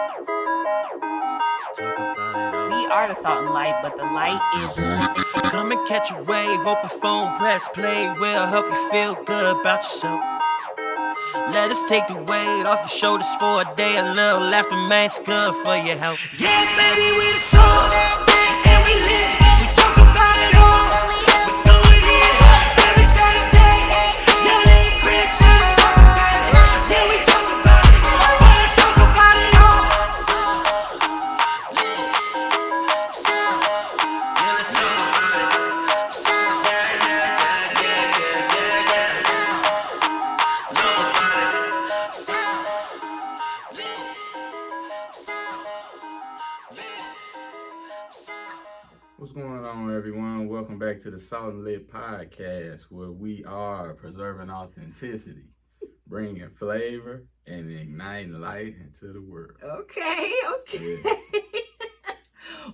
We are the salt and light, but the light is lit. Come and catch a wave, open phone, press play. We'll help you feel good about yourself. Let us take the weight off your shoulders for a day. A little laughter, man, it's good for your health. Yeah, baby, we the salt, and we lit. We talk about it all, we do it here every Saturday. Yellie and Kris, yeah, we talk about it. Let's talk about it all. Yeah, let's talk about it. What's going on, everyone? Welcome back to the Salt and Lit Podcast, where we are preserving authenticity, bringing flavor, and igniting light into the world. Okay. Yeah.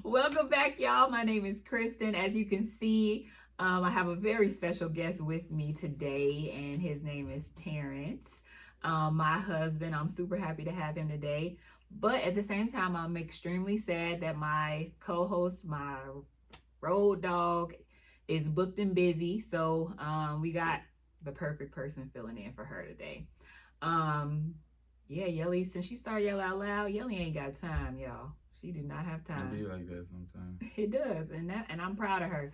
Welcome back, y'all. My name is Kristen. As you can see, I have a very special guest with me today, and his name is Terrence, my husband. I'm super happy to have him today. But at the same time, I'm extremely sad that my co-host, my road dog, is booked and busy. So we got the perfect person filling in for her today. Yeah, Yellie, since she started yelling out loud, Yellie ain't got time, y'all. She do not have time. It be like that sometimes. It does, and I'm proud of her.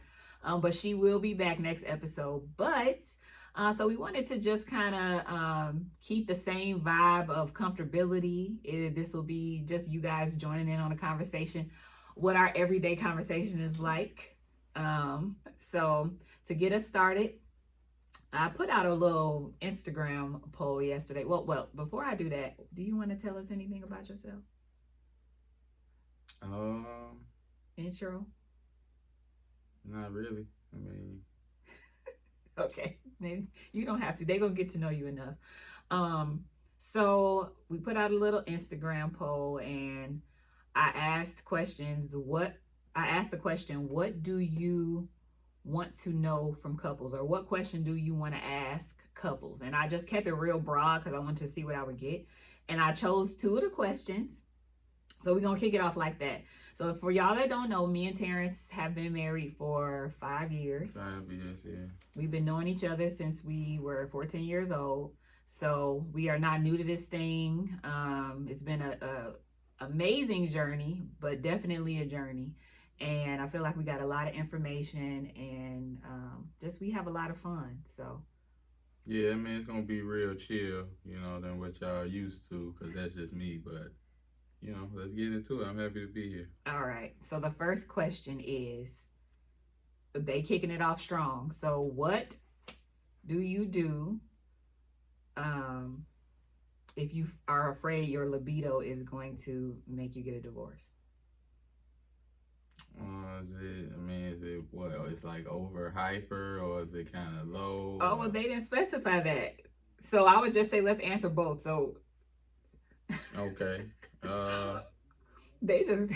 But she will be back next episode. But so we wanted to just kind of keep the same vibe of comfortability. This will be just you guys joining in on a conversation, what our everyday conversation is like. So to get us started, I put out a little Instagram poll yesterday. Well, before I do that, do you want to tell us anything about yourself? Intro? Not really. I mean, okay, then you don't have to. They're gonna get to know you enough. So we put out a little Instagram poll, and I asked questions. I asked the question, what do you want to know from couples, or what question do you want to ask couples? And I just kept it real broad because I wanted to see what I would get, and I chose 2 of the questions. So we're gonna kick it off like that. So for y'all that don't know, me and Terrence have been married for 5 years. 5 years, yeah. We've been knowing each other since we were 14 years old. So we are not new to this thing. It's been a amazing journey, but definitely a journey. And I feel like we got a lot of information, and just we have a lot of fun. So Yeah, I mean, it's gonna be real chill, than what y'all used to, because that's just me. But let's get into it. I'm happy to be here. All right. So the first question is, they kicking it off strong. So what do you do if you are afraid your libido is going to make you get a divorce? Is it what? It's like over hyper, or is it kind of low? Oh, well, they didn't specify that. So I would just say, let's answer both. So. Okay. They just,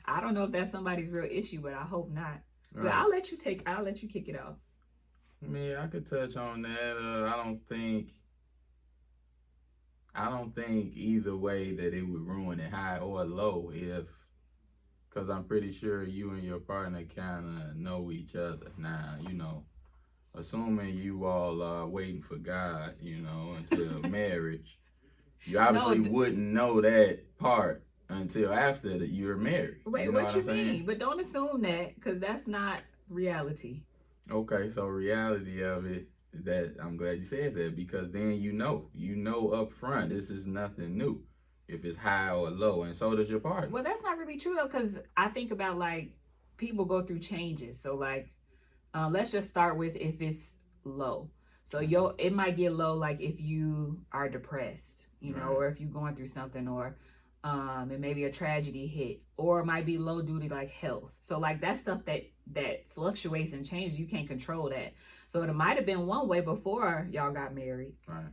I don't know if that's somebody's real issue, but I hope not. But Right. I'll let you kick it off. I mean, I could touch on that. I don't think either way that it would ruin it, high or low, because I'm pretty sure you and your partner kind of know each other now. Assuming you all are waiting for God, until marriage. You obviously wouldn't know that part until after you're married. Wait, what you mean? But don't assume that, because that's not reality. Okay, so reality of it, that I'm glad you said that, because then you know up front, this is nothing new, if it's high or low, and so does your partner. Well, that's not really true though, because I think about like people go through changes. So like, let's just start with if it's low. So it might get low like if you are depressed, Right. or if you're going through something, or it may be a tragedy hit, or it might be low duty like health. So like that stuff that fluctuates and changes, you can't control that. So it might have been one way before y'all got married, Right.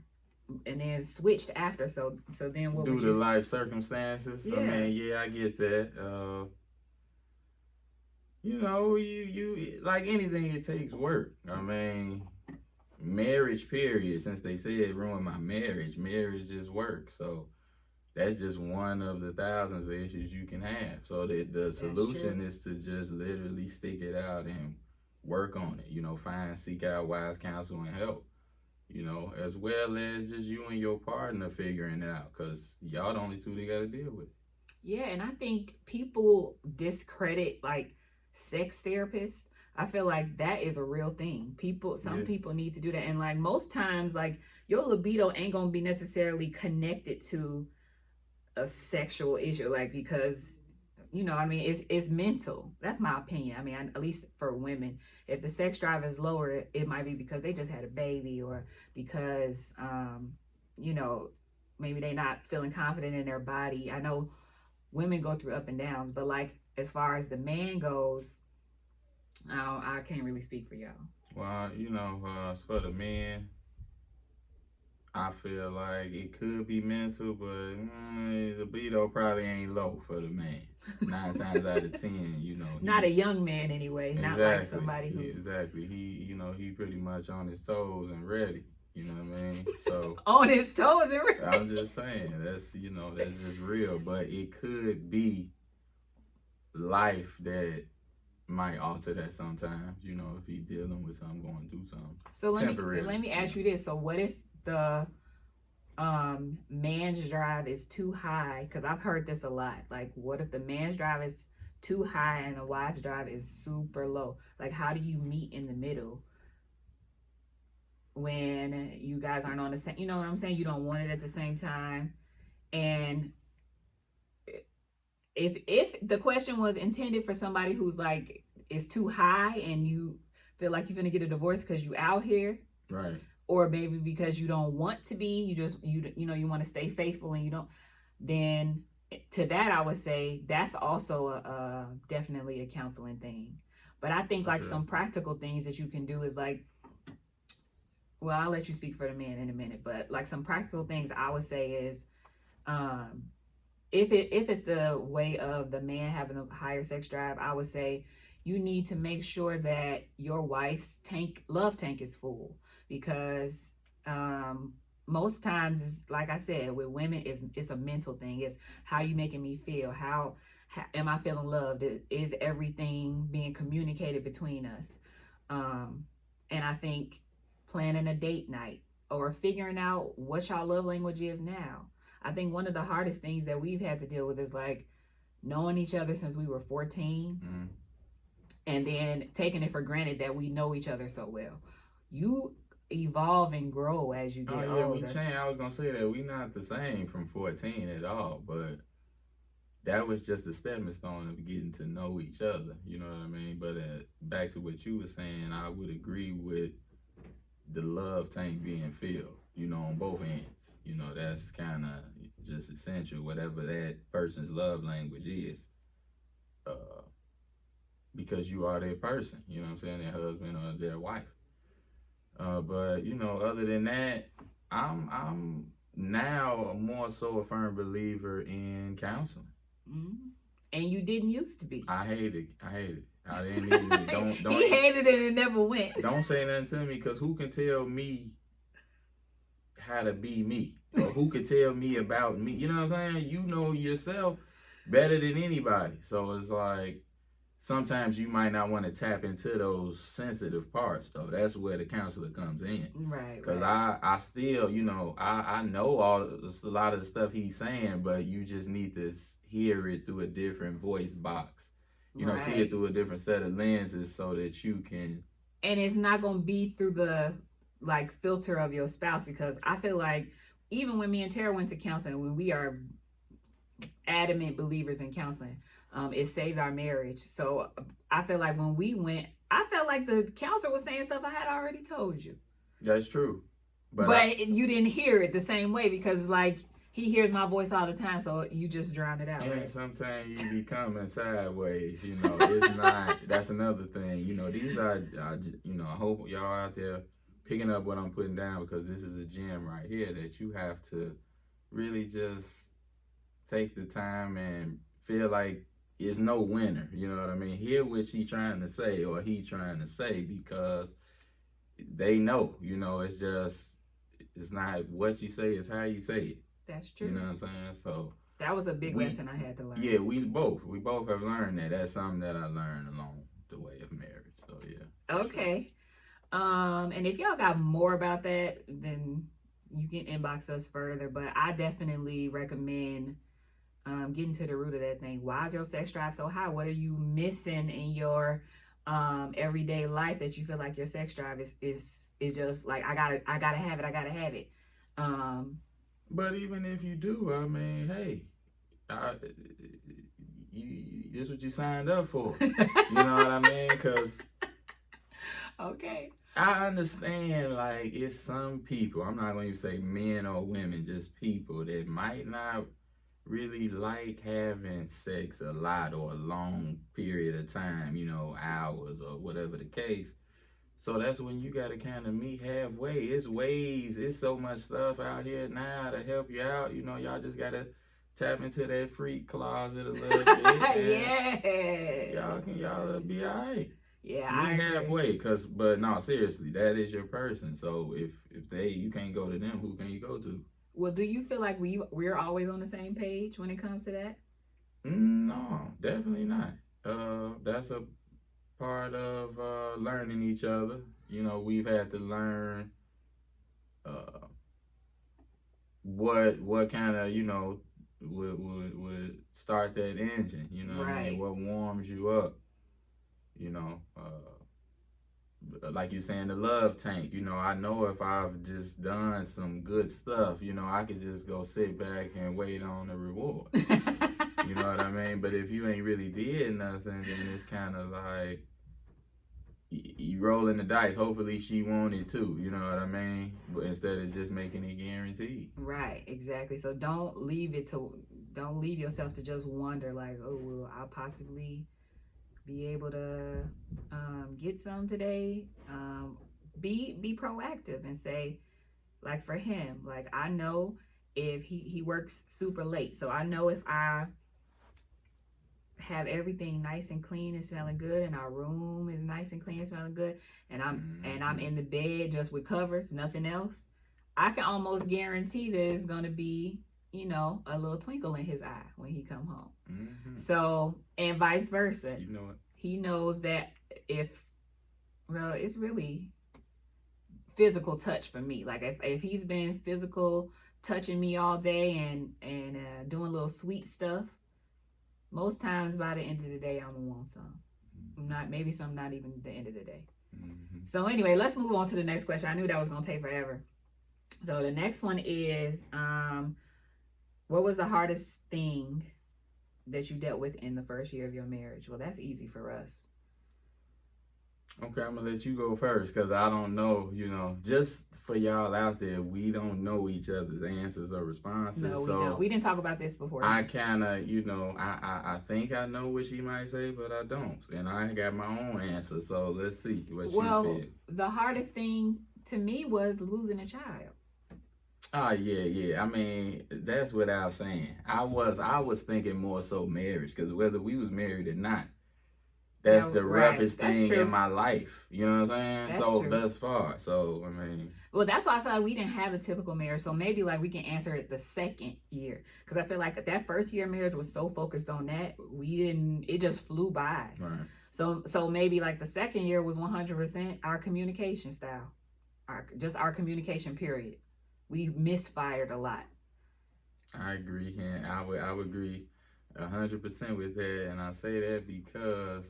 and then switched after. So then what? Due to life circumstances. Yeah. I mean, yeah, I get that. You like anything, it takes work. I mean, marriage period, since they say it ruined my marriage is work. So that's just one of the thousands of issues you can have. So the solution is to just literally stick it out and work on it. You know, seek out wise counsel and help. You know, as well as just you and your partner figuring it out, because y'all the only two that got to deal with it. Yeah, and I think people discredit like sex therapists. I feel like that is a real thing. Some people need to do that, and like most times, like your libido ain't gonna be necessarily connected to a sexual issue, like because you know, I mean, it's mental. That's my opinion. I mean, at least for women, if the sex drive is lower, it might be because they just had a baby, or because you know, maybe they're not feeling confident in their body. I know women go through up and downs, but like as far as the man goes, I can't really speak for y'all. Well, you know, for the men, I feel like it could be mental, but the libido probably ain't low for the man. 9 times out of 10, you know. Not a young man anyway. Exactly, not like somebody who's exactly. He pretty much on his toes and ready. You know what I mean? So on his toes and ready. I'm just saying that's just real. But it could be life that might alter that sometimes. You know, if he's dealing with something, going through something. So let me ask you this. So what if the man's drive is too high? Because I've heard this a lot. Like, what if the man's drive is too high and the wife's drive is super low? Like, how do you meet in the middle when you guys aren't on the same? You know what I'm saying? You don't want it at the same time. And if the question was intended for somebody who's like it's too high and you feel like you're gonna get a divorce because you out here, right? Or maybe because you don't want to be, you want to stay faithful and you don't, then to that I would say that's also definitely a counseling thing. But I think like some practical things that you can do is like, well, I'll let you speak for the man in a minute, but like some practical things I would say is, if it's the way of the man having a higher sex drive, I would say you need to make sure that your wife's love tank is full. Because most times, it's, like I said, with women, it's a mental thing. It's how you making me feel. How am I feeling loved? Is everything being communicated between us? And I think planning a date night or figuring out what y'all love language is now. I think one of the hardest things that we've had to deal with is like knowing each other since we were 14, and then taking it for granted that we know each other so well. You evolve and grow as you get older. We change. I was gonna say that we not the same from 14 at all, but that was just a stepping stone of getting to know each other. You know what I mean? But back to what you were saying, I would agree with the love tank being filled. You know, on both ends. You know, that's kind of just essential. Whatever that person's love language is, because you are their person. You know what I'm saying? Their husband or their wife. But you know, other than that, I'm now more so a firm believer in counseling. And you didn't used to be. I hate it. I didn't need it. Don't. He hated it and it never went. Don't say nothing to me, because who can tell me how to be me, or who can tell me about me? You know what I'm saying? You know yourself better than anybody. So it's like, sometimes you might not want to tap into those sensitive parts, though. That's where the counselor comes in. Right. Because I still, you know, I know a lot of the stuff he's saying, but you just need to hear it through a different voice box. You know, see it through a different set of lenses so that you can. And it's not going to be through the, like, filter of your spouse, because I feel like even when me and Terrence went to counseling, when we are adamant believers in counseling, it saved our marriage. So I feel like when we went, I felt like the counselor was saying stuff I had already told you. That's true. But you didn't hear it the same way, because like he hears my voice all the time, so you just drown it out. And right? Sometimes you be coming sideways, you know. It's not, that's another thing. You know, these are, you know, I hope y'all out there picking up what I'm putting down, because this is a gem right here that you have to really just take the time and feel like it's no winner. You know what I mean? Hear what she trying to say, or he trying to say, because they know, you know, it's not what you say, it's how you say it. That's true. You know what I'm saying? So that was a big lesson I had to learn. Yeah, we both have learned that. That's something that I learned along the way of marriage. So yeah. Okay. Sure. And if y'all got more about that, then you can inbox us further. But I definitely recommend getting to the root of that thing. Why is your sex drive so high? What are you missing in your everyday life that you feel like your sex drive is just like I gotta have it. But even if you do, I mean, hey, this is what you signed up for. You know what I mean? Because okay, I understand, like, it's some people, I'm not going to say men or women, just people that might not really like having sex a lot or a long period of time, you know, hours or whatever the case. So that's when you got to kind of meet halfway. It's so much stuff out here now to help you out. You know, y'all just got to tap into that freak closet a little bit. Yeah. Y'all be all right. Yeah, meet halfway, but no, seriously, that is your person. So if you can't go to them, who can you go to? Well, do you feel like we're always on the same page when it comes to that? No, definitely not. That's a part of learning each other. You know, we've had to learn what kind of, you know, would start that engine. You know what I mean? What warms you up. You know, like you're saying, the love tank. You know, I know if I've just done some good stuff, you know, I could just go sit back and wait on the reward. You know what I mean? But if you ain't really did nothing, then it's kind of like you rolling the dice. Hopefully she wanted too. You know what I mean? But instead of just making it guaranteed. Right, exactly. So don't leave yourself to just wonder like, oh, will I possibly be able to get some today? Be proactive and say, like for him, like I know if he works super late, so I know if I have everything nice and clean and smelling good, and our room is nice and clean and smelling good, and I'm in the bed just with covers, nothing else, I can almost guarantee there's gonna be, you know, a little twinkle in his eye when he come home. So, and vice versa. You know it. He knows that it's really physical touch for me. Like if he's been physical touching me all day and doing little sweet stuff, most times by the end of the day I'm gonna want some. Not even the end of the day. So anyway, let's move on to the next question. I knew that was gonna take forever. So the next one is what was the hardest thing that you dealt with in the first year of your marriage? Well, that's easy for us. Okay, I'm gonna let you go first because I don't know, you know, just for y'all out there, we don't know each other's answers or responses. No, we don't. We didn't talk about this before. I kind of, you know, I think I know what she might say, but I don't. And I got my own answer, so let's see what you feel. The hardest thing to me was losing a child. Oh, yeah. I mean, that's without saying. I was thinking more so marriage, because whether we was married or not, that's the roughest thing in my life. You know what I'm saying? So thus far. So, I mean. Well, that's why I feel like we didn't have a typical marriage. So maybe like we can answer it the second year. Because I feel like that first year marriage was so focused on that. It just flew by. Right. So maybe like the second year was 100% our communication style. Our communication period. We misfired a lot. I agree, and I would agree 100% with that. And I say that because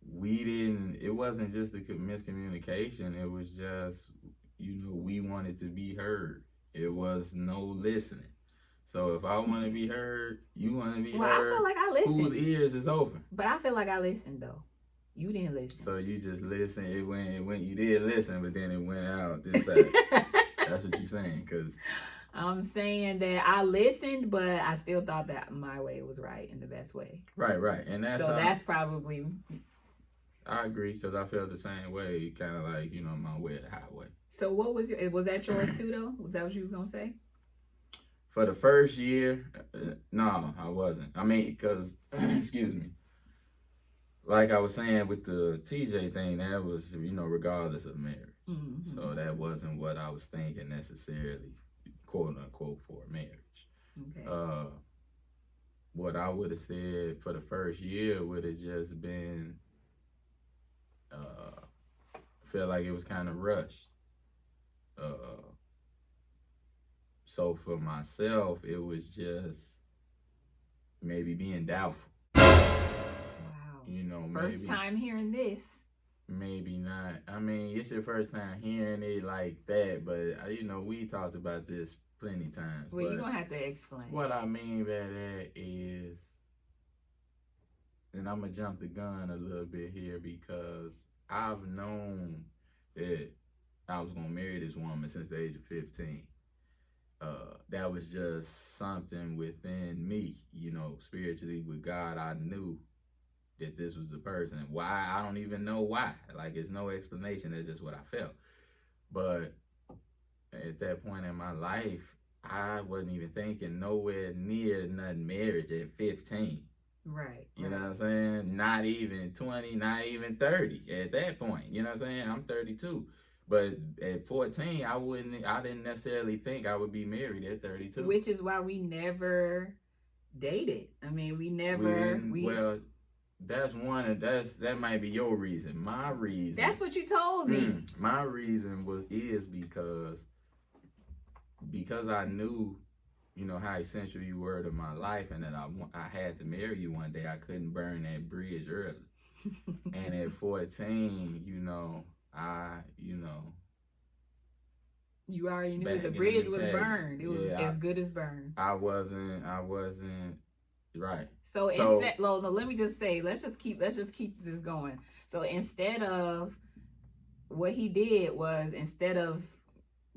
it wasn't just the miscommunication. It was just, you know, we wanted to be heard. It was no listening. So if I want to be heard, you want to be heard. I feel like I listened. Whose ears is open? But I feel like I listened though. You didn't listen. So you just listened. It went. You did listen, but then it went out this side. That's what you're saying, because I'm saying that I listened, but I still thought that my way was right and the best way. Right, and that's probably. I agree, because I felt the same way, kind of like, you know, my way or the highway. So what was that yours too though? Was that what you was gonna say? For the first year, no, I wasn't. I mean, because excuse me. Like I was saying with the TJ thing, that was, you know, regardless of marriage. So that wasn't what I was thinking necessarily quote unquote for marriage. Okay. What I would have said for the first year would have just been, felt like it was kind of rushed. So for myself, it was just maybe being doubtful. Wow. You know, first time hearing this. Maybe not. I mean, it's your first time hearing it like that, but you know, we talked about this plenty times. Well, you're gonna have to explain. What I mean by that is, and I'm gonna jump the gun a little bit here because I've known that I was gonna marry this woman since the age of 15. That was just something within me, you know, spiritually with God. I knew that this was the person. Why? I don't even know why. Like, it's no explanation. It's just what I felt. But at that point in my life, I wasn't even thinking nowhere near nothing marriage at 15. Right. You know what I'm saying? Not even 20, not even 30 at that point. You know what I'm saying? I'm 32. But at 14, I didn't necessarily think I would be married at 32. Which is why we never dated. I mean, well, that might be your reason. My reason. That's what you told me. My reason is because I knew, you know, how essential you were to my life, and that I had to marry you one day. I couldn't burn that bridge early. And at 14, you know, you already knew the bridge was burned. It was as good as burned. I wasn't right. So instead, let me just say, let's just keep this going. So instead of, what he did was, instead of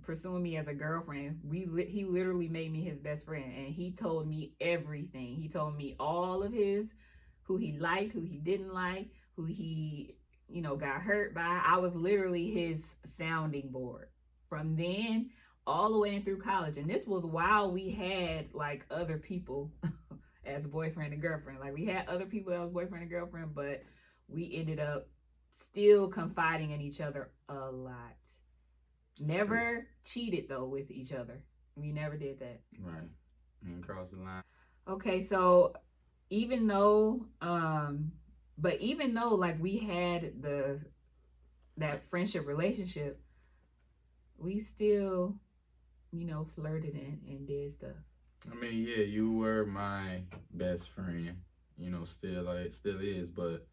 pursuing me as a girlfriend, he literally made me his best friend, and he told me everything. He told me all of who he liked, who he didn't like, who he, you know, got hurt by. I was literally his sounding board from then all the way in through college. And this was while we had like other people as boyfriend and girlfriend. Like, we had other people that was boyfriend and girlfriend, but we ended up still confiding in each other a lot. Never cheated though with each other. We never did that. Right. And cross the line. Okay, so even though like we had that friendship relationship, we still, you know, flirted and did stuff. I mean, yeah, you were my best friend, you know, still is, but,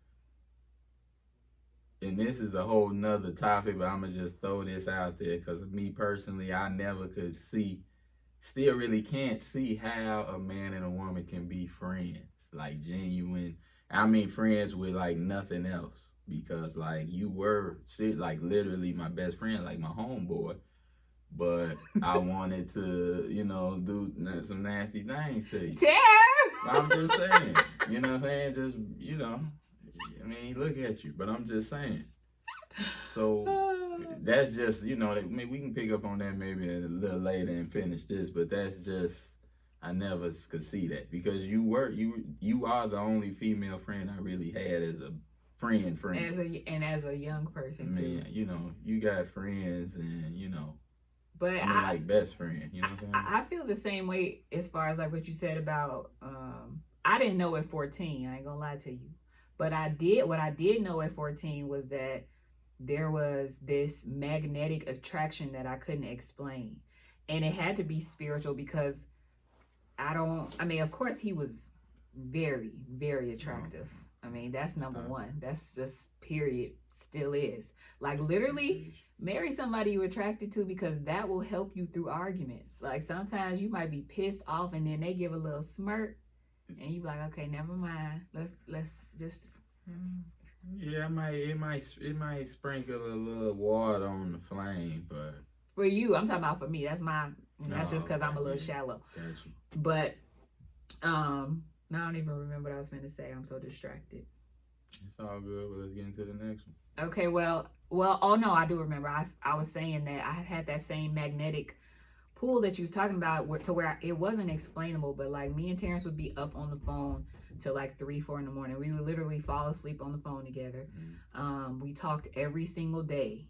and this is a whole nother topic, but I'm gonna just throw this out there, because me personally, I never could still really can't see how a man and a woman can be friends, like genuine. I mean, friends with like nothing else, because like you were like literally my best friend, like my homeboy. But I wanted to, you know, do some nasty things to you. Terr! I'm just saying, you know what I'm saying? Just, you know, I mean, look at you, but I'm just saying. So that's just, you know, I mean, we can pick up on that maybe a little later and finish this, but that's just, I never could see that, because you are the only female friend I really had as a friend. As a young person, too. Man, you know, you got friends, and, you know, but I mean, like best friend, you know what I'm saying? I feel the same way as far as like what you said about, I didn't know at 14, I ain't gonna lie to you. But what I did know at 14 was that there was this magnetic attraction that I couldn't explain. And it had to be spiritual, because of course he was very, very attractive. I mean, that's number one. That's just period. Still is. Like, literally, marry somebody you're attracted to, because that will help you through arguments. Like, sometimes you might be pissed off, and then they give a little smirk, and you be like, okay, never mind. Let's just. Yeah, it might sprinkle a little water on the flame, but for you, I'm talking about for me. That's just because I'm a little shallow. Gotcha. But now I don't even remember what I was going to say. I'm so distracted. It's all good. Well, let's get into the next one. Okay, well, oh no, I do remember. I was saying that I had that same magnetic pull that you was talking about, to where it wasn't explainable, but like me and Terrence would be up on the phone till like 3-4 in the morning. We would literally fall asleep on the phone together. We talked every single day.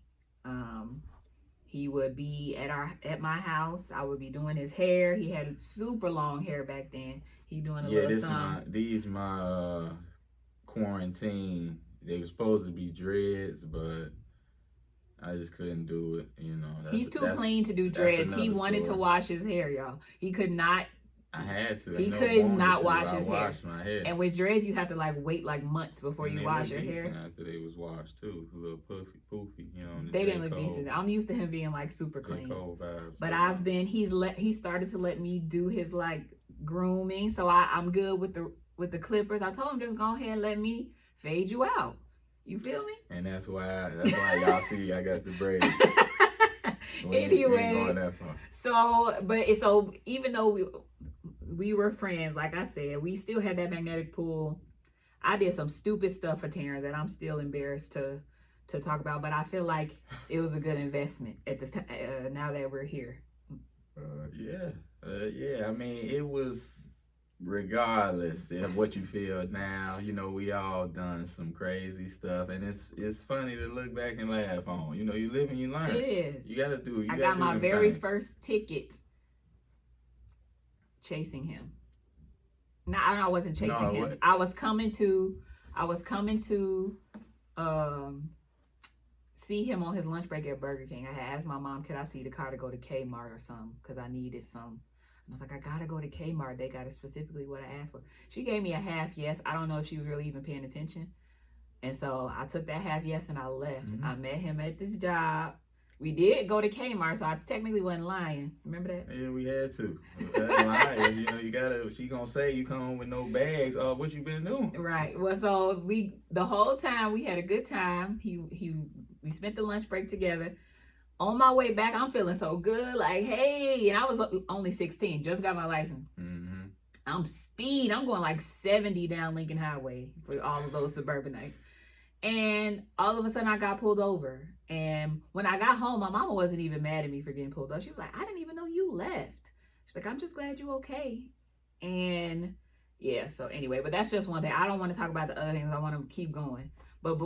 He would be at my house. I would be doing his hair. He had super long hair back then. He doing a Yeah, little something. these my quarantine. They were supposed to be dreads, but I just couldn't do it. You know, He's too clean to do that's dreads. He another wanted to story. wash his hair, y'all. He could not. I had to. He Ain't no could wanted not to. wash I his hair. washed my hair. And with dreads, you have to like wait like months before And you they wash look your hair. decent after they was washed too. A little poofy, you know. They didn't look decent. I'm used to him being like super clean. Vibes, but I've been. He started to let me do his like grooming, so I'm good with the clippers. I told him just go ahead and let me fade you out. You feel me? And that's why y'all see I got the braids. Anyway, so even though we were friends, like I said, we still had that magnetic pull. I did some stupid stuff for Terrence that I'm still embarrassed to talk about, but I feel like it was a good investment at this time. Now that we're here. Yeah. I mean, it was, regardless of what you feel now. You know, we all done some crazy stuff, and it's funny to look back and laugh on. You know, you live and you learn. It is. You gotta do. I got my very first ticket chasing him. No, I wasn't chasing him. What? I was coming to see him on his lunch break at Burger King. I had asked my mom, could I see the car to go to Kmart or something? Because I needed some. I was like, I gotta go to Kmart. They got it specifically what I asked for. She gave me a half yes. I don't know if she was really even paying attention. And so I took that half yes and I left. Mm-hmm. I met him at this job. We did go to Kmart, so I technically wasn't lying. Remember that? Yeah, we had to. Lying. You know, you gotta. She gonna say you come home with no bags. Oh, what you been doing? Right. Well, so the whole time we had a good time. We spent the lunch break together. On my way back, I'm feeling so good. Like, hey, and I was only 16, just got my license. Mm-hmm. I'm going like 70 down Lincoln Highway for all of those suburbanites. And all of a sudden I got pulled over. And when I got home, my mama wasn't even mad at me for getting pulled over. She was like, I didn't even know you left. She's like, I'm just glad you're okay. And yeah, so anyway, but that's just one thing. I don't want to talk about the other things. I want to keep going. But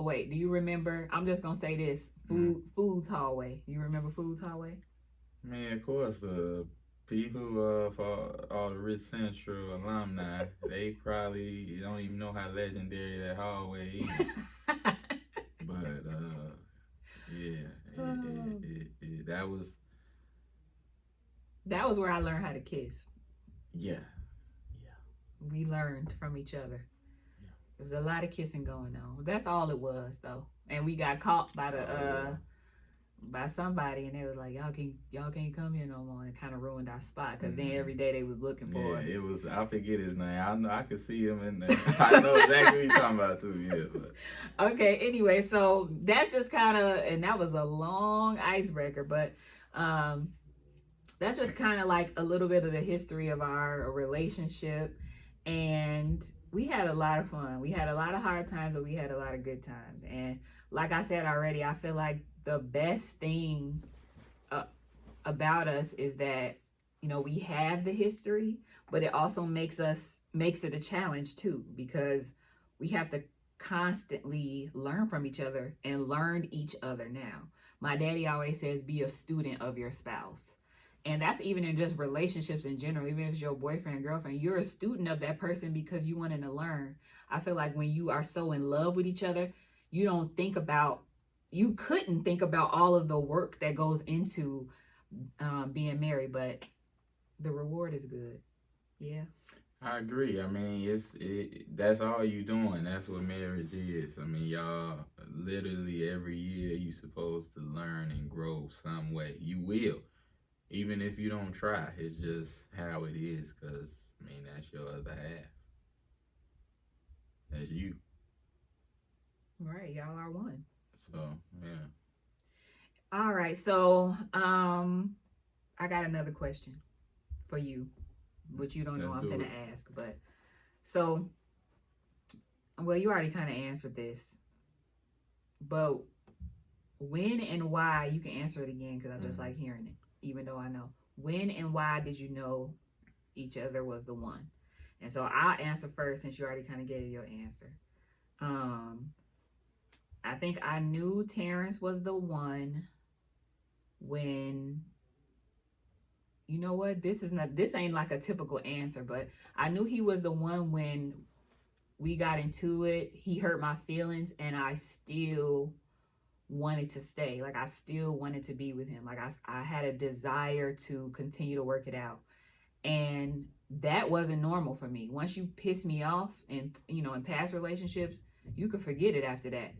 wait, do you remember? I'm just gonna say this: Foods Hallway. You remember Foods Hallway? Man, of course. The people for all the Rich Central alumni, they probably don't even know how legendary that hallway is. But yeah, that was where I learned how to kiss. Yeah. We learned from each other. There was a lot of kissing going on. That's all it was, though. And we got caught by somebody, and they was like, y'all can't come here no more, and it kind of ruined our spot because then every day they was looking for us. Yeah, it was. I forget his name. I know I could see him in there. I know exactly what you're talking about too. Yeah. But. Okay. Anyway, so that's just kind of, and that was a long icebreaker, but that's just kind of like a little bit of the history of our relationship, and we had a lot of fun. We had a lot of hard times, but we had a lot of good times. And like I said already, I feel like the best thing about us is that, you know, we have the history, but it also makes it a challenge too, because we have to constantly learn from each other and learn each other now. My daddy always says, be a student of your spouse. And that's even in just relationships in general. Even if it's your boyfriend, girlfriend, you're a student of that person because you wanted to learn. I feel like when you are so in love with each other, you couldn't think about all of the work that goes into being married, but the reward is good. Yeah. I agree. I mean, that's all you doing. That's what marriage is. I mean, y'all literally every year you supposed to learn and grow some way. You will. Even if you don't try, it's just how it is, because, I mean, that's your other half. That's you. Right, y'all are one. So, yeah. All right, so I got another question for you, which you don't know I'm going to ask. But, so, well, you already kind of answered this. But when and why, you can answer it again because I just like hearing it. Even though I know. When and why did you know each other was the one? And so I'll answer first since you already kind of gave your answer. I think I knew Terrence was the one when, you know what, this ain't like a typical answer, but I knew he was the one when we got into it. He hurt my feelings, and I still wanted to stay. Like, I still wanted to be with him. Like, I had a desire to continue to work it out. And that wasn't normal for me. Once you piss me off in, in past relationships, you could forget it after that.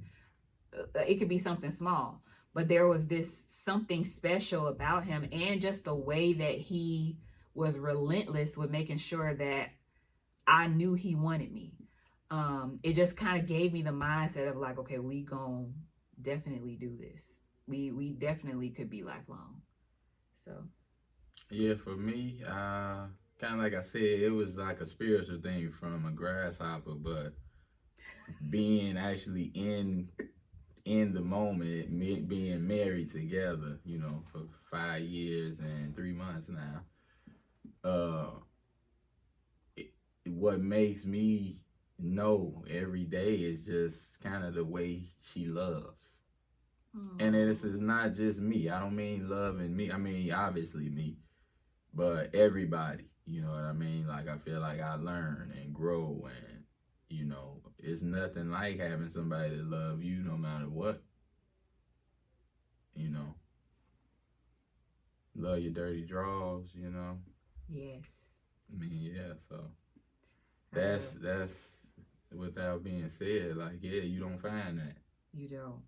It could be something small, but there was this something special about him, and just the way that he was relentless with making sure that I knew he wanted me. It just kind of gave me the mindset of like, okay, we gon' definitely do this. We definitely could be lifelong. So Yeah, for me, kind of like I said, it was like a spiritual thing from a grasshopper, but being actually in the moment, being married together, for 5 years and 3 months now, what makes me know every day is just kind of the way she loves. And this is not just me. I don't mean loving me. I mean, obviously me, but everybody. You know what I mean? Like, I feel like I learn and grow, and, it's nothing like having somebody to love you no matter what. Love your dirty draws, yes. I mean, yeah, so that's without being said, like, yeah, you don't find that. You don't.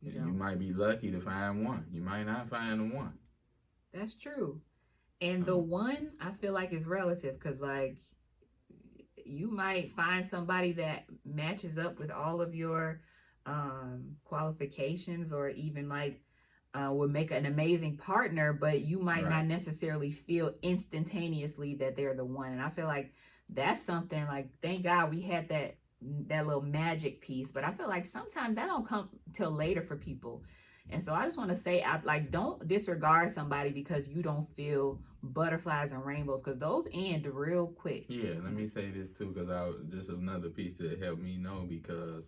You might be lucky to find one. You might not find the one. That's true. And the one, I feel like, is relative, because, like, you might find somebody that matches up with all of your qualifications, or even, like, would make an amazing partner, but you might not necessarily feel instantaneously that they're the one. And I feel like that's something, like, thank God we had that little magic piece, but I feel like sometimes that don't come till later for people. And so I just want to say, don't disregard somebody because you don't feel butterflies and rainbows, because those end real quick. Yeah, let me say this too, because just another piece that helped me know, because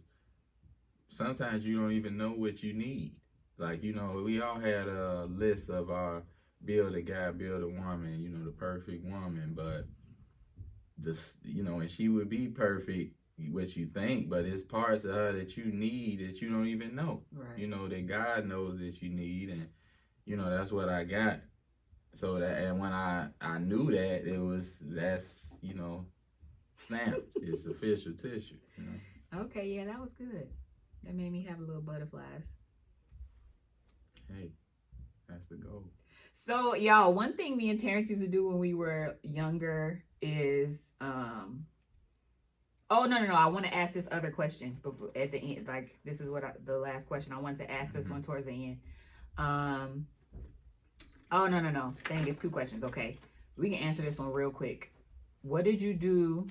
sometimes you don't even know what you need. Like, we all had a list of our build a guy, build a woman, the perfect woman, but and she would be perfect, what you think, but it's parts of her that you need that you don't even know. Right. That God knows that you need, and that's what I got. So and when I knew that, that's snapped. It's official tissue. Okay, yeah, that was good. That made me have a little butterflies. Hey, that's the goal. So, y'all, one thing me and Terrence used to do when we were younger is oh, no, I want to ask this other question at the end. Like, this is the last question. I wanted to ask this one towards the end. Oh, no. Dang, it's 2 questions. Okay. We can answer this one real quick. What do you do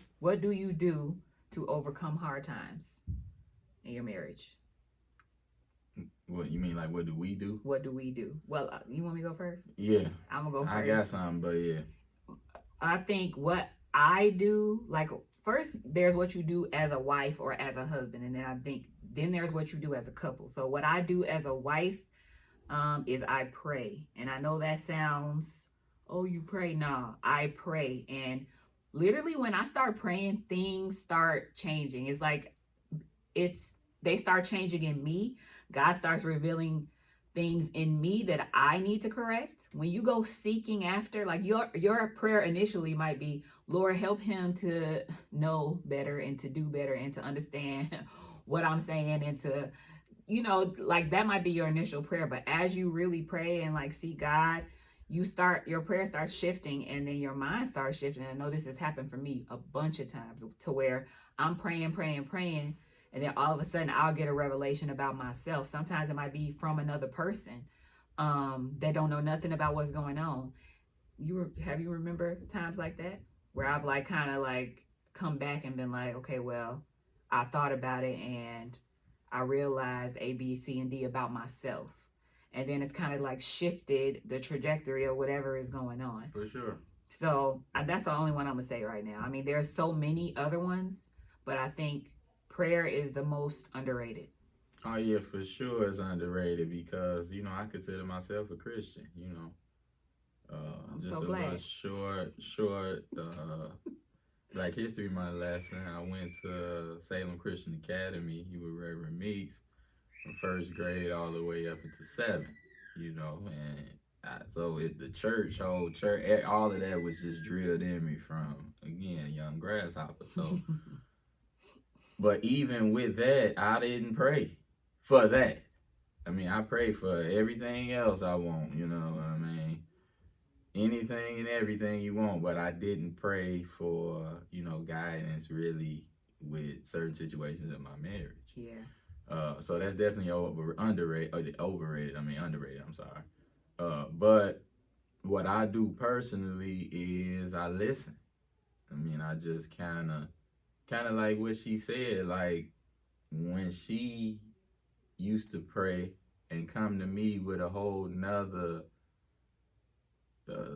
to overcome hard times in your marriage? What you mean, like, what do we do? What do we do? Well, you want me to go first? Yeah. I'm going to go first. I got something, but yeah. I think what I do, like, first, there's what you do as a wife or as a husband. And then I think, then there's what you do as a couple. So what I do as a wife is I pray. And I know that sounds, oh, you pray? Nah, I pray. And literally when I start praying, things start changing. It's like, they start changing in me. God starts revealing things in me that I need to correct. When you go seeking after, like, your prayer initially might be, Lord, help him to know better and to do better and to understand what I'm saying, and to, like, that might be your initial prayer. But as you really pray and, like, seek God, your prayer starts shifting, and then your mind starts shifting. I know this has happened for me a bunch of times, to where I'm praying, and then all of a sudden I'll get a revelation about myself. Sometimes it might be from another person that don't know nothing about what's going on. Have you remember times like that where I've, like, kind of, like, come back and been like, okay, well, I thought about it and I realized A, B, C, and D about myself. And then it's kind of, like, shifted the trajectory of whatever is going on. For sure. So that's the only one I'm going to say right now. I mean, there's so many other ones, but I think prayer is the most underrated. Oh yeah, for sure it's underrated because I consider myself a Christian. I'm Just so a little glad. short Black History Month lesson. I went to Salem Christian Academy. You were Reverend Meeks from first grade all the way up into seventh. And the whole church, all of that was just drilled in me from again young grasshopper. So, but even with that, I didn't pray for that. I mean, I pray for everything else I want. You know what I mean? Anything and everything you want, but I didn't pray for guidance really with certain situations in my marriage. Yeah. So that's definitely overrated. I mean underrated. I'm sorry. But what I do personally is I listen. I mean, I just kind of like what she said. Like when she used to pray and come to me with a whole nother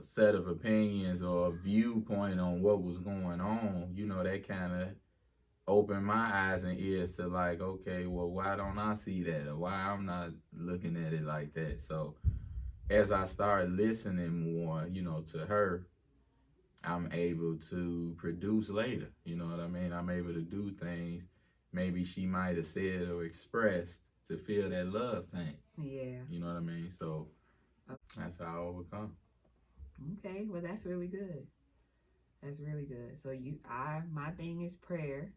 set of opinions or viewpoint on what was going on, that kind of opened my eyes and ears to like, okay, well, why don't I see that? Or why I'm not looking at it like that? So as I started listening more, to her, I'm able to produce later. You know what I mean? I'm able to do things maybe she might have said or expressed to feel that love thing. Yeah. You know what I mean? So that's how I overcome. Okay. Well, that's really good. That's really good. So my thing is prayer,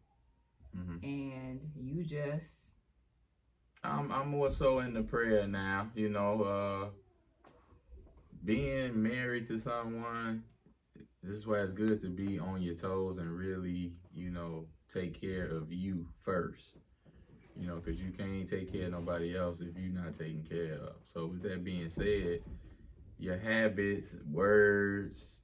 Mm-hmm. and you just. I'm more so into prayer now. Being married to someone, this is why it's good to be on your toes and really, take care of you first. Because you can't take care of nobody else if you're not taken care of. So with that being said, your habits, words,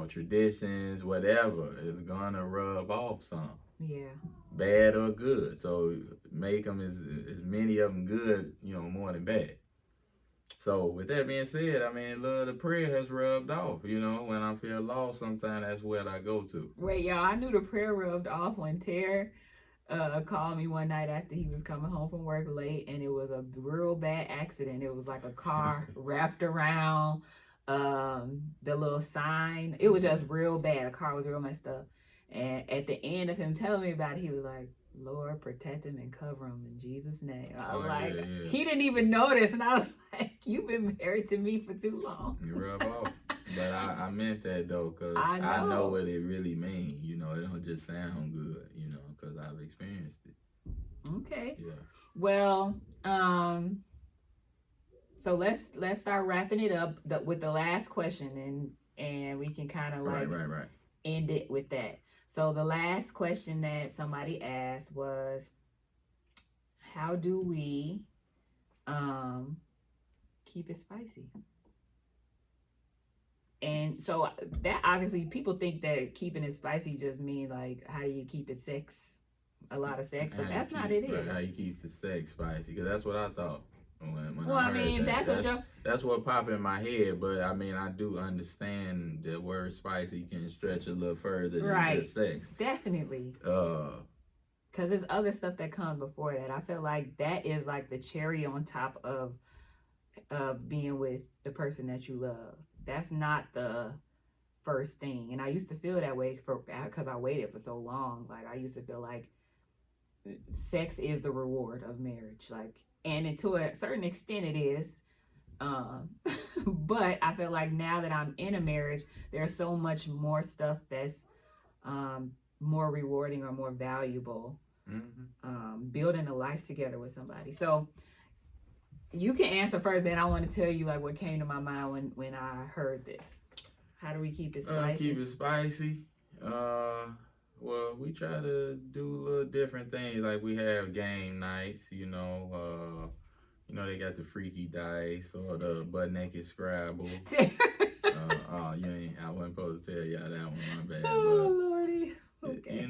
traditions, whatever is gonna rub off some. Yeah. Bad or good. So make them as many of them good, more than bad. So with that being said, I mean, love the prayer has rubbed off. When I feel lost, sometimes that's what I go to. Wait, y'all, I knew the prayer rubbed off when Terr called me one night after he was coming home from work late, and it was a real bad accident. It was like a car wrapped around the little sign. It was just real bad. The car was real messed up. And at the end of him telling me about it, he was like, Lord, protect him and cover him in Jesus' name. I was like, yeah. He didn't even notice. And I was like, you've been married to me for too long. You rub off. But I meant that though, because I know what it really means. It don't just sound good, because I've experienced it. Okay. Yeah. Well, so let's start wrapping it up with the last question, and we can kind of like right. end it with that. So the last question that somebody asked was, how do we keep it spicy? And so that obviously people think that keeping it spicy just means like how do you keep it a lot of sex, but that's not it. Right, how you keep the sex spicy? Because that's what I thought. When well, I mean, that's what popped in my head. But I mean, I do understand the word spicy can stretch a little further than just sex. Definitely. Because there's other stuff that comes before that. I feel like that is like the cherry on top of being with the person that you love. That's not the first thing. And I used to feel that way because I waited for so long. Like I used to feel like sex is the reward of marriage. Like, and to a certain extent it is. But I feel like now that I'm in a marriage, there's so much more stuff that's more rewarding or more valuable. Building a life together with somebody. So you can answer first, then I want to tell you like what came to my mind when I heard this. How do we keep it spicy? Keep it spicy. Well, we try to do little different things. Like we have game nights, they got the freaky dice or the butt naked Scrabble. I wasn't supposed to tell y'all that one, my bad. Oh, Lordy. Okay.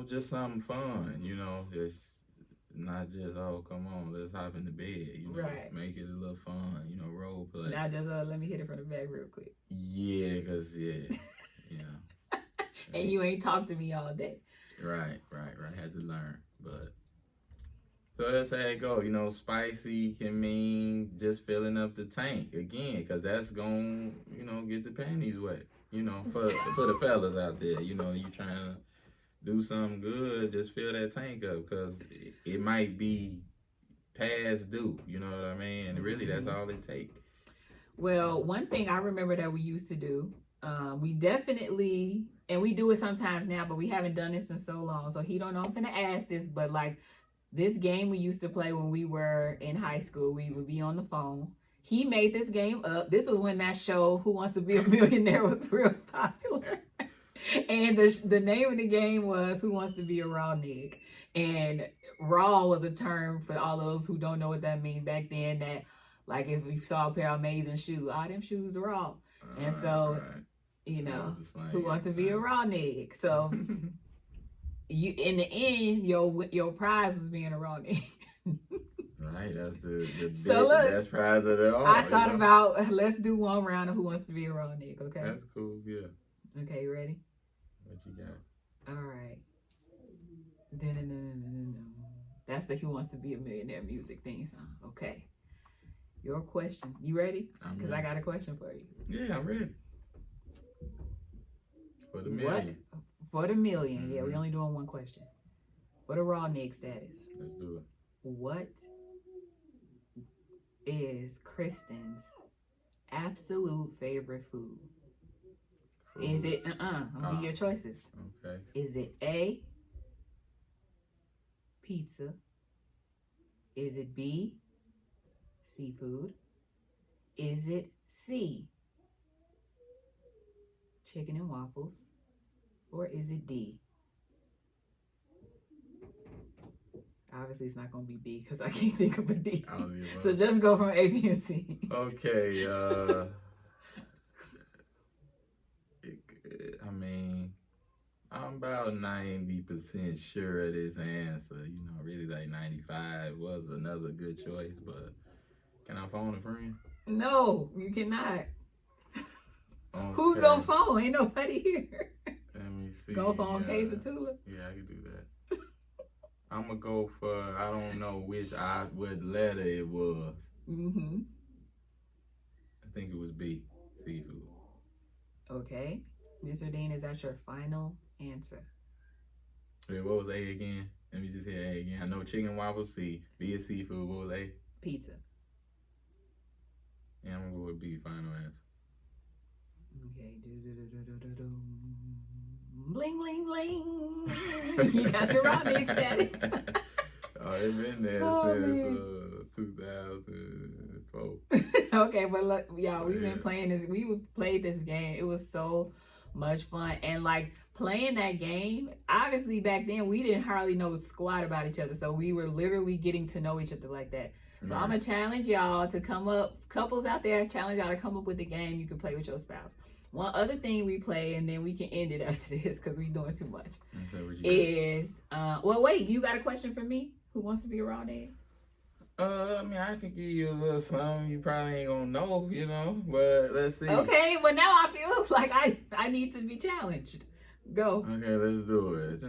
Just something fun. It's not just come on, let's hop in the bed. Right. Make it a little fun. Role play. Not just let me hit it from the back real quick. Yeah, cause And you ain't talked to me all day. Right. Had to learn, but So that's how it go. You know, spicy can mean just filling up the tank again, because that's going to, get the panties wet. For the fellas out there, you trying to do something good, just fill that tank up, because it might be past due. You know what I mean? And really, that's all it takes. Well, one thing I remember that we used to do, we definitely, and we do it sometimes now, but we haven't done this in so long. So he don't know I'm gonna ask this, but like this game we used to play when we were in high school, we would be on the phone. He made this game up. This was when that show Who Wants to Be a Millionaire was real popular. And the name of the game was Who Wants to Be a Raw Nig. And raw was a term for all of those who don't know what that means back then, that like if we saw a pair of amazing shoes, all them shoes are raw. And so, who wants to be a raw nig? So you, in the end, your prize was being a raw nig. Right, that's the so look, best prize of it all. I thought about, let's do one round of Who Wants to Be a Raw Nig, okay? That's cool, yeah. Okay, you ready? What you got? All right. That's the Who Wants to Be a Millionaire music theme song. Okay. Your question. You ready? Because I got a question for you. Yeah, I'm ready. For the million. For the million. Mm-hmm. Yeah, we're only doing one question. For the raw nig status. Let's do it. What is Kristen's absolute favorite food? Is it, I'm going to give you your choices. Okay. Is it A, pizza? Is it B, seafood? Is it C, chicken and waffles? Or is it D? Obviously, it's not going to be D because I can't think of a D. So just go from A, B, and C. Okay. I mean, I'm about 90% sure of this answer. Really like 95 was another good choice, but can I phone a friend? No, you cannot. Okay. Who's gonna phone? Ain't nobody here. Let me see. Go phone Case of Tula? Yeah, I can do that. I'm gonna go for, I don't know what letter it was. Mm-hmm. I think it was B, seafood. Okay. Mr. Dean, is that your final answer? Wait, what was A again? Let me just hear A again. I know chicken waffles, C. B is seafood. What was A? Pizza. Yeah, I'm gonna go with B, final answer. Okay. Bling, bling, bling. You got your raw nig status. Oh, it's been there since 2004. Okay, but look, y'all, we've been playing this. We played this game. It was so much fun. And like playing that game, obviously back then we didn't hardly know squat about each other. So we were literally getting to know each other like that. So I'm going to challenge y'all to come up, couples out there, challenge y'all to come up with a game you can play with your spouse. One other thing we play, and then we can end it after this because we're doing too much, is, well, wait, you got a question for me? Who wants to be a raw nig? I mean, I could give you a little something you probably ain't gonna know, but let's see. Okay, well now I feel like I need to be challenged. Go. Okay, let's do it.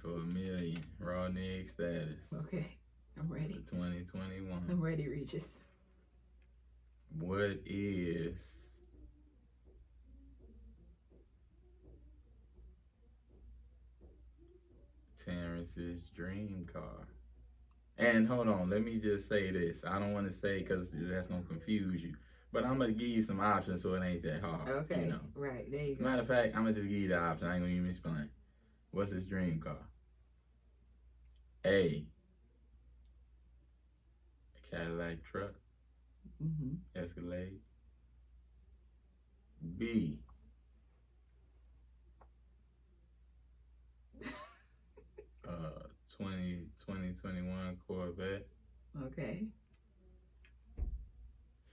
For a million, raw nig status. Okay, I'm ready. 2021. I'm ready, Regis. What is Terrence's dream car? And hold on, let me just say this. I don't want to say because that's going to confuse you. But I'm going to give you some options so it ain't that hard. Okay, right, there you go. Matter of fact, I'm going to just give you the option. I ain't going to even explain. What's his dream car? A, Cadillac truck. Escalade. B, 2021 Corvette. Okay.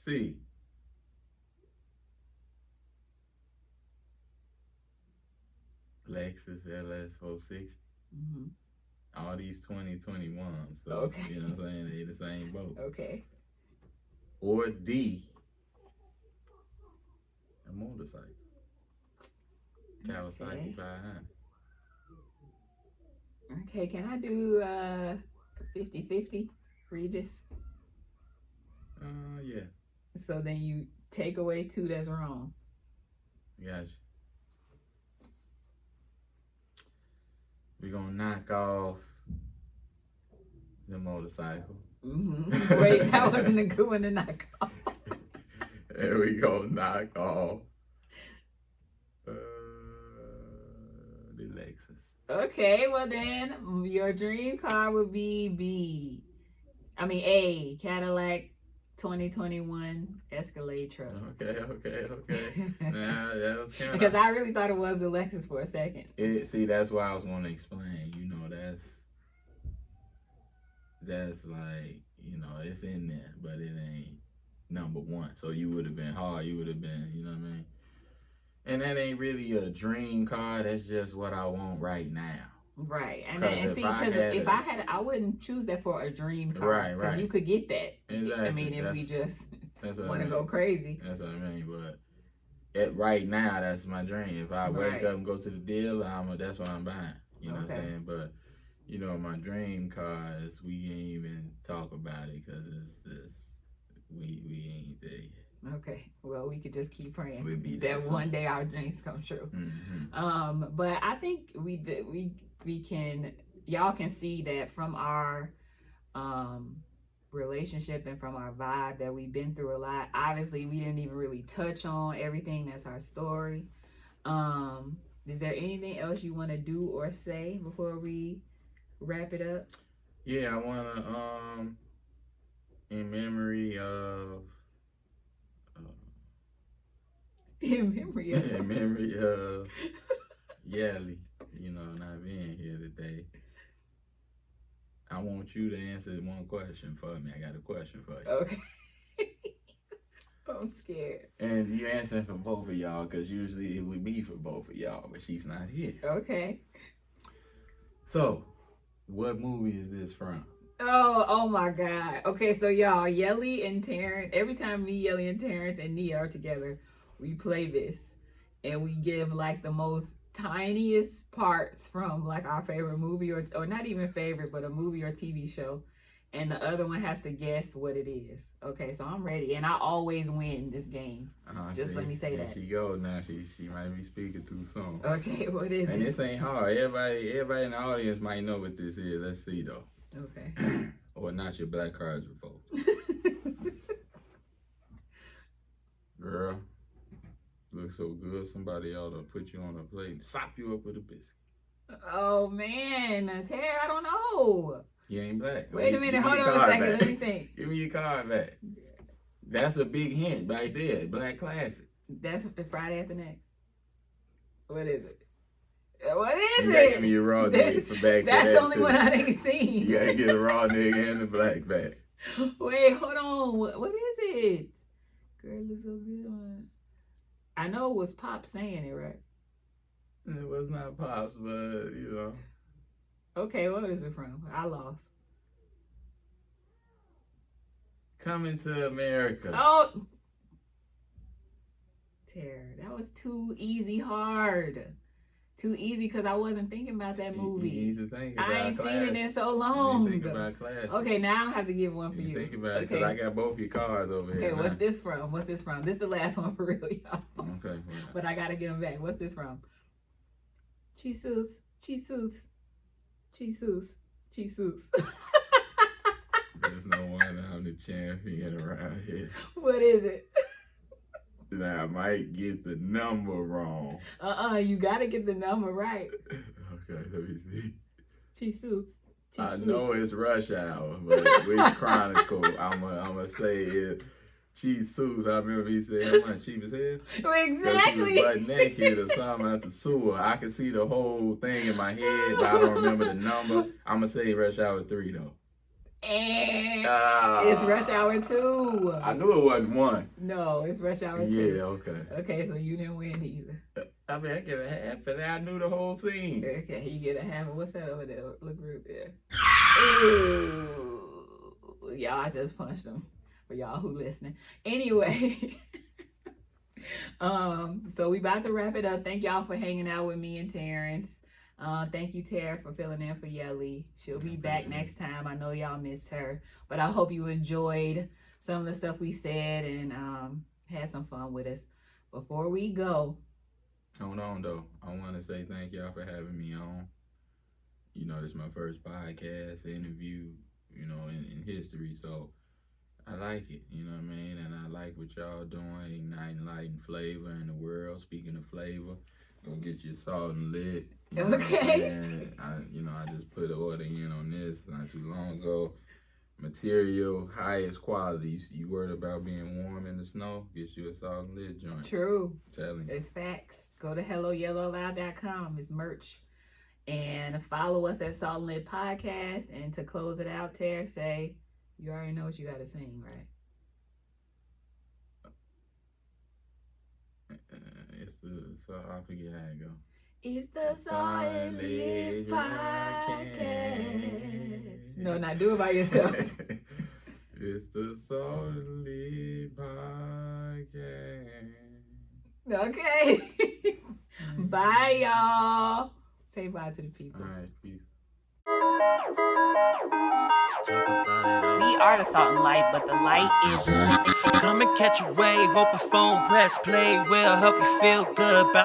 C, Lexus LS460. All these 2021s. So, okay. You know what I'm saying? They're the same boat. Okay. Or D, a motorcycle. Kawasaki 500. Okay, can I do 50-50, Regis? Yeah. So then you take away 2 that's wrong. Gotcha. We're gonna knock off the motorcycle. Mm-hmm. Wait, that wasn't a good one to knock off. And we gonna knock off the Lexus. Okay, well then your dream car would be A, Cadillac 2021 Escalade truck. Okay. Nah, that was kind of, because I really thought it was the Lexus for a second. See, that's why I was gonna explain. You know, that's like, you know, it's in there, but it ain't number one. So you would have been hard. You would have been, you know what I mean? And that ain't really a dream car. That's just what I want right now. Right. And see, because if I had, I wouldn't choose that for a dream car. Right. Because you could get that. Exactly. I mean, if we just want to mean. go crazy. That's what I mean. But right now, that's my dream. If I wake up and go to the dealer, that's what I'm buying. You know what I'm saying? But, you know, my dream car is, we ain't even talk about it because we ain't there yet. Okay, well, we could just keep praying that one day our dreams come true. Mm-hmm. But I think we can, y'all can see that from our relationship and from our vibe that we've been through a lot. Obviously, we didn't even really touch on everything. That's our story. Is there anything else you want to do or say before we wrap it up? Yeah, I want to, in memory of Yellie, you know, not being here today. I want you to answer one question for me. I got a question for you. Okay. I'm scared. And you answering for both of y'all, because usually it would be for both of y'all, but she's not here. Okay. So, what movie is this from? Oh my God. Okay, so y'all, Yellie and Terrence, every time me, Yellie and Terrence and Nia are together, we play this. And we give like the most tiniest parts from like our favorite movie or not even favorite, but a movie or TV show. And the other one has to guess what it is. Okay, so I'm ready. And I always win this game. Just let me say that. She goes now. She might be speaking too soon. Okay, what is it? And this ain't hard. Everybody in the audience might know what this is. Let's see though. Okay. Or not your black cards revoked. Girl, look so good. Somebody ought to put you on a plate and sop you up with a biscuit. Oh man, Terr, I don't know. You ain't black. Wait a minute, hold on a second. Let me think. Give me your card back. That's a big hint right there. Black classic. That's the Friday After Next. What is it? What is you it? Give me a raw nigga for back. That's the only one I ain't seen. You gotta get a raw nigga and the black back. Wait, hold on. What is it? Girl, it's so good. I know it was Pop saying it, right? It was not Pops, but you know. Okay, what is it from? I lost. Coming to America. Oh, Terr, that was too easy hard. Too easy because I wasn't thinking about that movie. You need to think about I ain't class. seen it in so long. You think about class. Okay, now I have to give one for you. Think about it because I got both your cards over here. Okay, what's this from? This is the last one for real, y'all. Okay. But I gotta get them back. What's this from? Jesus. There's no one I'm the champion around here. What is it? Now I might get the number wrong. You gotta get the number right. Okay, let me see. Jesus. I know it's Rush Hour, but which Chronicle I'ma say it. Cheese Suits. I remember he said, "I'm not cheap as hell." Exactly. He was butt naked or something at the sewer. I can see the whole thing in my head, but I don't remember the number. I'ma say Rush Hour 3 though. And it's Rush Hour 2. I knew it wasn't 1. No, it's Rush Hour 2. Yeah, okay. Okay, so you didn't win either. I mean, I get a half for that. I knew the whole scene. Okay, you get a half. What's that over there? Look right there. Ooh. Y'all, I just punched him. For y'all who listening. Anyway. So we about to wrap it up. Thank y'all for hanging out with me and Terrence. Thank you, Terr, for filling in for Yellie. She'll be back Appreciate next time. I know y'all missed her, but I hope you enjoyed some of the stuff we said and had some fun with us. Before we go, Hold on though. I want to say thank y'all for having me on. You know, this is my first podcast interview, you know, in history. So I like it, you know what I mean? And I like what y'all doing, igniting light and flavor in the world. Speaking of flavor, go get your salt and lit. You know okay. I just put an order in on this not too long ago. Material, highest quality. You worried about being warm in the snow? Get you a salt and lit joint. True. Telling you. It's facts. Go to helloyellowloud.com. It's merch. And follow us at Salt and Lit Podcast. And to close it out, Terr, say, you already know what you got to sing, right? I forget how it go. It's the Salt and Lit Podcast. No, not do it by yourself. It's the Salt and Lit Podcast. Okay. Bye, y'all. Say bye to the people. All right, peace. We are the Salt and Light, but the light is lit. Come and catch a wave, open phone, press play. We'll help you feel good.